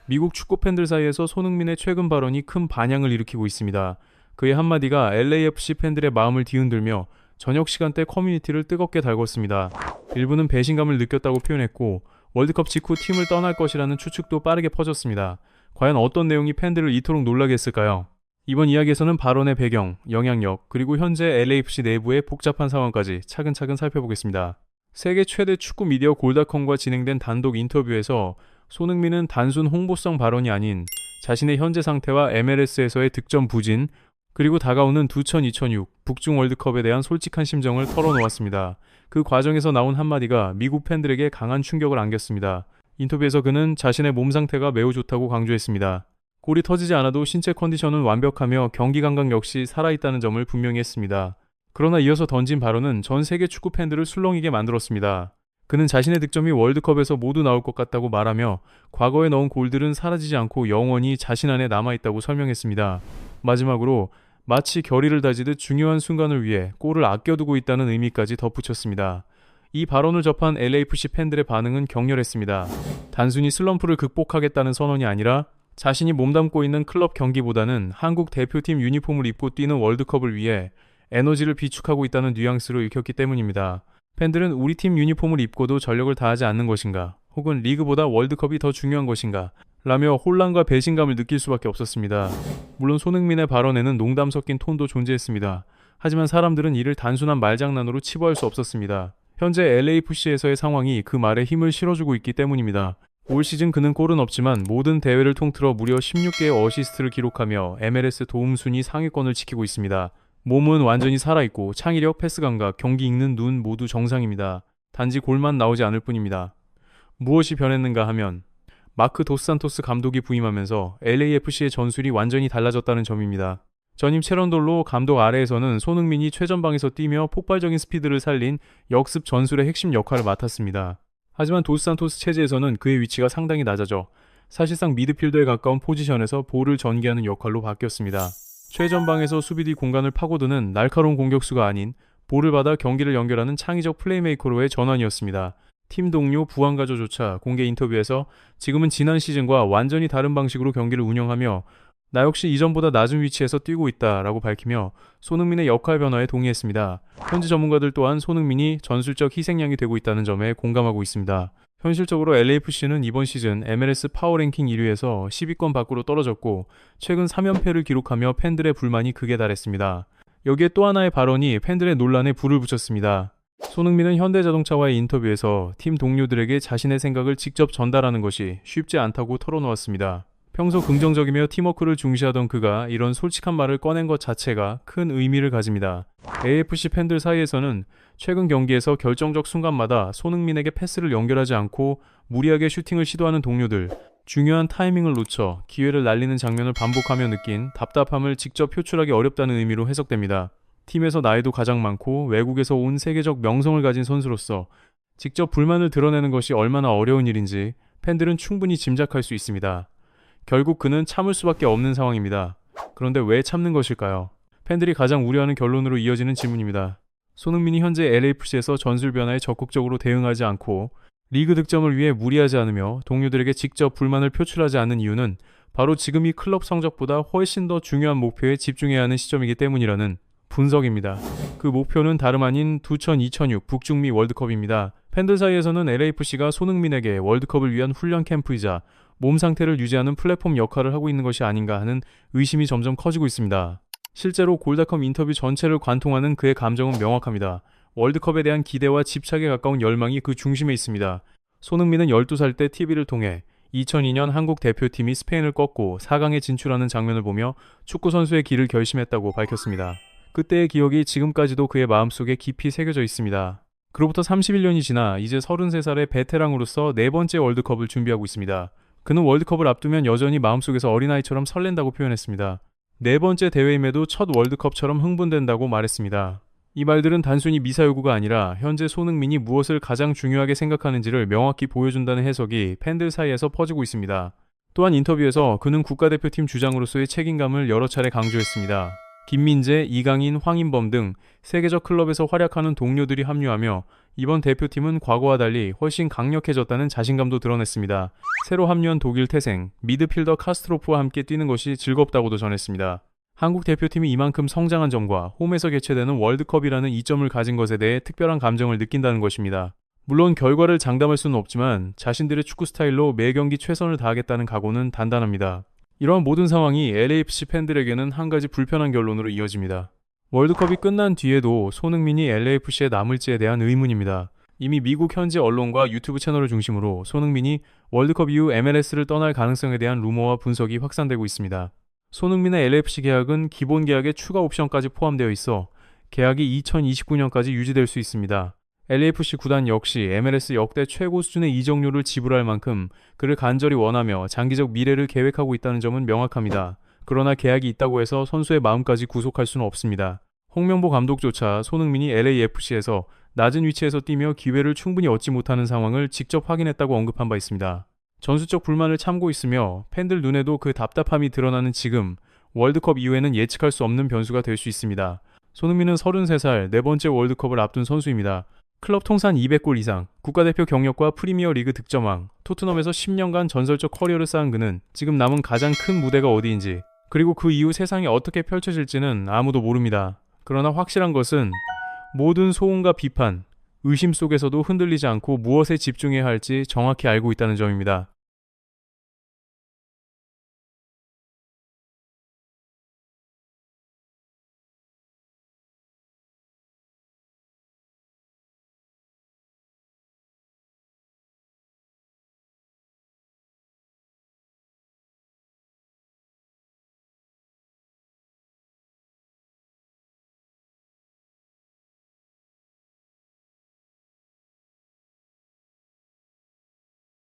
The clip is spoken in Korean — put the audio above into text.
미국 축구 팬들 사이에서 손흥민의 최근 발언이 큰 반향을 일으키고 있습니다. 그의 한마디가 LAFC 팬들의 마음을 뒤흔들며 저녁 시간대 커뮤니티를 뜨겁게 달궜습니다. 일부는 배신감을 느꼈다고 표현했고 월드컵 직후 팀을 떠날 것이라는 추측도 빠르게 퍼졌습니다. 과연 어떤 내용이 팬들을 이토록 놀라게 했을까요? 이번 이야기에서는 발언의 배경, 영향력, 그리고 현재 LAFC 내부의 복잡한 상황까지 차근차근 살펴보겠습니다. 세계 최대 축구 미디어 골닷컴과 진행된 단독 인터뷰에서 손흥민은 단순 홍보성 발언이 아닌 자신의 현재 상태와 MLS에서의 득점 부진, 그리고 다가오는 2026 북중 월드컵에 대한 솔직한 심정을 털어놓았습니다. 그 과정에서 나온 한마디가 미국 팬들에게 강한 충격을 안겼습니다. 인터뷰에서 그는 자신의 몸 상태가 매우 좋다고 강조했습니다. 골이 터지지 않아도 신체 컨디션은 완벽하며 경기 감각 역시 살아있다는 점을 분명히 했습니다. 그러나 이어서 던진 발언은 전 세계 축구 팬들을 술렁이게 만들었습니다. 그는 자신의 득점이 월드컵에서 모두 나올 것 같다고 말하며 과거에 넣은 골들은 사라지지 않고 영원히 자신 안에 남아있다고 설명했습니다. 마지막으로 마치 결의를 다지듯 중요한 순간을 위해 골을 아껴두고 있다는 의미까지 덧붙였습니다. 이 발언을 접한 LAFC 팬들의 반응은 격렬했습니다. 단순히 슬럼프를 극복하겠다는 선언이 아니라 자신이 몸담고 있는 클럽 경기보다는 한국 대표팀 유니폼을 입고 뛰는 월드컵을 위해 에너지를 비축하고 있다는 뉘앙스로 읽혔기 때문입니다. 팬들은 우리 팀 유니폼을 입고도 전력을 다하지 않는 것인가, 혹은 리그보다 월드컵이 더 중요한 것인가 라며 혼란과 배신감을 느낄 수밖에 없었습니다. 물론 손흥민의 발언에는 농담 섞인 톤도 존재했습니다. 하지만 사람들은 이를 단순한 말장난으로 치부할 수 없었습니다. 현재 LAFC에서의 상황이 그 말에 힘을 실어주고 있기 때문입니다. 올 시즌 그는 골은 없지만 모든 대회를 통틀어 무려 16개의 어시스트를 기록하며 MLS 도움 순위 상위권을 지키고 있습니다. 몸은 완전히 살아있고 창의력, 패스 감각, 경기 읽는 눈 모두 정상입니다. 단지 골만 나오지 않을 뿐입니다. 무엇이 변했는가 하면 마크 도스산토스 감독이 부임하면서 LAFC의 전술이 완전히 달라졌다는 점입니다. 전임 체런돌로 감독 아래에서는 손흥민이 최전방에서 뛰며 폭발적인 스피드를 살린 역습 전술의 핵심 역할을 맡았습니다. 하지만 도스산토스 체제에서는 그의 위치가 상당히 낮아져 사실상 미드필더에 가까운 포지션에서 볼을 전개하는 역할로 바뀌었습니다. 최전방에서 수비 뒤 공간을 파고드는 날카로운 공격수가 아닌 볼을 받아 경기를 연결하는 창의적 플레이메이커로의 전환이었습니다. 팀 동료 부안가조조차 공개 인터뷰에서 지금은 지난 시즌과 완전히 다른 방식으로 경기를 운영하며 나 역시 이전보다 낮은 위치에서 뛰고 있다라고 밝히며 손흥민의 역할 변화에 동의했습니다. 현지 전문가들 또한 손흥민이 전술적 희생양이 되고 있다는 점에 공감하고 있습니다. 현실적으로 LAFC는 이번 시즌 MLS 파워랭킹 1위에서 10위권 밖으로 떨어졌고 최근 3연패를 기록하며 팬들의 불만이 극에 달했습니다. 여기에 또 하나의 발언이 팬들의 논란에 불을 붙였습니다. 손흥민은 현대자동차와의 인터뷰에서 팀 동료들에게 자신의 생각을 직접 전달하는 것이 쉽지 않다고 털어놓았습니다. 평소 긍정적이며 팀워크를 중시하던 그가 이런 솔직한 말을 꺼낸 것 자체가 큰 의미를 가집니다. AFC 팬들 사이에서는 최근 경기에서 결정적 순간마다 손흥민에게 패스를 연결하지 않고 무리하게 슈팅을 시도하는 동료들, 중요한 타이밍을 놓쳐 기회를 날리는 장면을 반복하며 느낀 답답함을 직접 표출하기 어렵다는 의미로 해석됩니다. 팀에서 나이도 가장 많고 외국에서 온 세계적 명성을 가진 선수로서 직접 불만을 드러내는 것이 얼마나 어려운 일인지 팬들은 충분히 짐작할 수 있습니다. 결국 그는 참을 수밖에 없는 상황입니다. 그런데 왜 참는 것일까요? 팬들이 가장 우려하는 결론으로 이어지는 질문입니다. 손흥민이 현재 LAFC에서 전술 변화에 적극적으로 대응하지 않고 리그 득점을 위해 무리하지 않으며 동료들에게 직접 불만을 표출하지 않는 이유는 바로 지금 이 클럽 성적보다 훨씬 더 중요한 목표에 집중해야 하는 시점이기 때문이라는 분석입니다. 그 목표는 다름 아닌 2026 북중미 월드컵입니다. 팬들 사이에서는 LAFC가 손흥민에게 월드컵을 위한 훈련 캠프이자 몸 상태를 유지하는 플랫폼 역할을 하고 있는 것이 아닌가 하는 의심이 점점 커지고 있습니다. 실제로 골닷컴 인터뷰 전체를 관통하는 그의 감정은 명확합니다. 월드컵에 대한 기대와 집착에 가까운 열망이 그 중심에 있습니다. 손흥민은 12살 때 TV를 통해 2002년 한국 대표팀이 스페인을 꺾고 4강에 진출하는 장면을 보며 축구선수의 길을 결심했다고 밝혔습니다. 그때의 기억이 지금까지도 그의 마음속에 깊이 새겨져 있습니다. 그로부터 31년이 지나 이제 33살의 베테랑으로서 네 번째 월드컵을 준비하고 있습니다. 그는 월드컵을 앞두면 여전히 마음속에서 어린아이처럼 설렌다고 표현했습니다. 네 번째 대회임에도 첫 월드컵처럼 흥분된다고 말했습니다. 이 말들은 단순히 미사여구가 아니라 현재 손흥민이 무엇을 가장 중요하게 생각하는지를 명확히 보여준다는 해석이 팬들 사이에서 퍼지고 있습니다. 또한 인터뷰에서 그는 국가대표팀 주장으로서의 책임감을 여러 차례 강조했습니다. 김민재, 이강인, 황인범 등 세계적 클럽에서 활약하는 동료들이 합류하며 이번 대표팀은 과거와 달리 훨씬 강력해졌다는 자신감도 드러냈습니다. 새로 합류한 독일 태생, 미드필더 카스트로프와 함께 뛰는 것이 즐겁다고도 전했습니다. 한국 대표팀이 이만큼 성장한 점과 홈에서 개최되는 월드컵이라는 이점을 가진 것에 대해 특별한 감정을 느낀다는 것입니다. 물론 결과를 장담할 수는 없지만 자신들의 축구 스타일로 매 경기 최선을 다하겠다는 각오는 단단합니다. 이러한 모든 상황이 LAFC 팬들에게는 한 가지 불편한 결론으로 이어집니다. 월드컵이 끝난 뒤에도 손흥민이 LAFC에 남을지에 대한 의문입니다. 이미 미국 현지 언론과 유튜브 채널을 중심으로 손흥민이 월드컵 이후 MLS를 떠날 가능성에 대한 루머와 분석이 확산되고 있습니다. 손흥민의 LAFC 계약은 기본 계약에 추가 옵션까지 포함되어 있어 계약이 2029년까지 유지될 수 있습니다. LAFC 구단 역시 MLS 역대 최고 수준의 이적료를 지불할 만큼 그를 간절히 원하며 장기적 미래를 계획하고 있다는 점은 명확합니다. 그러나 계약이 있다고 해서 선수의 마음까지 구속할 수는 없습니다. 홍명보 감독조차 손흥민이 LAFC에서 낮은 위치에서 뛰며 기회를 충분히 얻지 못하는 상황을 직접 확인했다고 언급한 바 있습니다. 전술적 불만을 참고 있으며 팬들 눈에도 그 답답함이 드러나는 지금 월드컵 이후에는 예측할 수 없는 변수가 될 수 있습니다. 손흥민은 33살 네 번째 월드컵을 앞둔 선수입니다. 클럽 통산 200골 이상, 국가대표 경력과 프리미어리그 득점왕, 토트넘에서 10년간 전설적 커리어를 쌓은 그는 지금 남은 가장 큰 무대가 어디인지, 그리고 그 이후 세상이 어떻게 펼쳐질지는 아무도 모릅니다. 그러나 확실한 것은 모든 소음과 비판, 의심 속에서도 흔들리지 않고 무엇에 집중해야 할지 정확히 알고 있다는 점입니다.